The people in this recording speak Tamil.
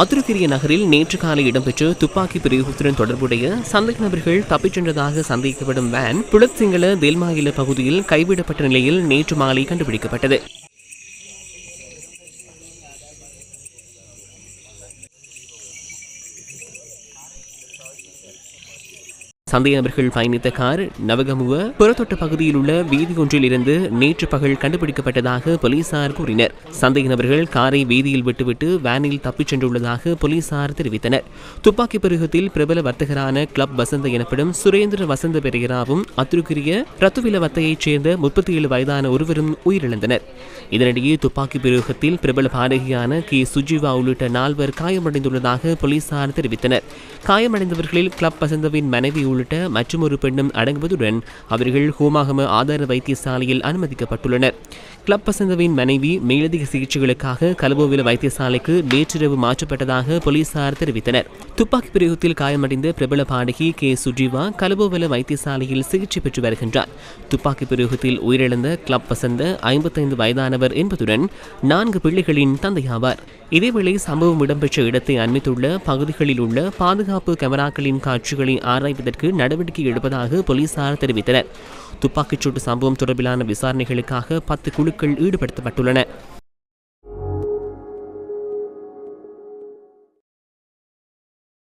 அத்துருக்கிரிய நகரில் நேற்று காலை இடம்பெற்ற துப்பாக்கி பிரயோகத்துடன் தொடர்புடைய சந்தேக நபர்கள் தப்பிச் சென்றதாக சந்தேகிக்கப்படும் வேன் புலத் சிங்கள தெல்மாயில பகுதியில் கைவிடப்பட்ட நிலையில் நேற்று மாலை கண்டுபிடிக்கப்பட்டது. சந்தேக நபர்கள் பயணித்த கார் நவகமுவ புறத்தொட்ட பகுதியில் உள்ள வீதி ஒன்றில் இருந்து நேற்று பகல் கண்டுபிடிக்கப்பட்டதாக போலீசார் கூறினர். சந்தேக நபர்கள் காரை வீதியில் விட்டுவிட்டு வேனில் தப்பிச் சென்றுள்ளதாக போலீசார் தெரிவித்தனர். துப்பாக்கி பிரயோகத்தில் பிரபல வர்த்தகரான கிளப் வசந்த எனப்படும் சுரேந்திர வசந்த பெரியராவும் அத்துருக்கிரிய ரத்துவில வத்தையைச் சேர்ந்த 37 வயதான ஒருவரும் உயிரிழந்தனர். இதனிடையே துப்பாக்கி பிரயோகத்தில் பிரபல பாடகியான கே சுஜிவா உள்ளிட்ட 4 காயமடைந்துள்ளதாக போலீசார் தெரிவித்தனர். காயமடைந்தவர்களில் கிளப் வசந்தவின் மனைவி உள்ளிட்ட மற்றொரு பெண்ணும் அடங்குவதுடன் அவர்கள் ஹோமாகம ஆதார வைத்தியசாலையில் அனுமதிக்கப்பட்டுள்ளனர். கிளப் வசந்தவின் மனைவி மேலதிக சிகிச்சைகளுக்காக கலபோவில வைத்தியசாலைக்கு நேற்றிரவு மாற்றப்பட்டதாக போலீசார் தெரிவித்தனர். துப்பாக்கி பிரயோகத்தில் காயமடைந்த பிரபல பாடகி கே சுஜிவா கலபோவில வைத்தியசாலையில் சிகிச்சை பெற்று வருகின்றார். துப்பாக்கி பிரயோகத்தில் உயிரிழந்த கிளப் வசந்த 55 வயதானவர் என்பதுடன் 4 பிள்ளைகளின் தந்தையாவார். இதேவேளை சம்பவம் இடம்பெற்ற இடத்தை அண்மித்துள்ள பகுதிகளில் உள்ள பாதுகாப்பு கேமராக்களின் காட்சிகளை ஆராய்வதற்கு நடவடிக்கை எடுப்பதாக போலீசார் தெரிவித்தனர். துப்பாக்கிச்சூட்டு சம்பவம் தொடர்பிலான விசாரணைகளுக்காக 10 குழுக்கள் ஈடுபடுத்தப்பட்டுள்ளன.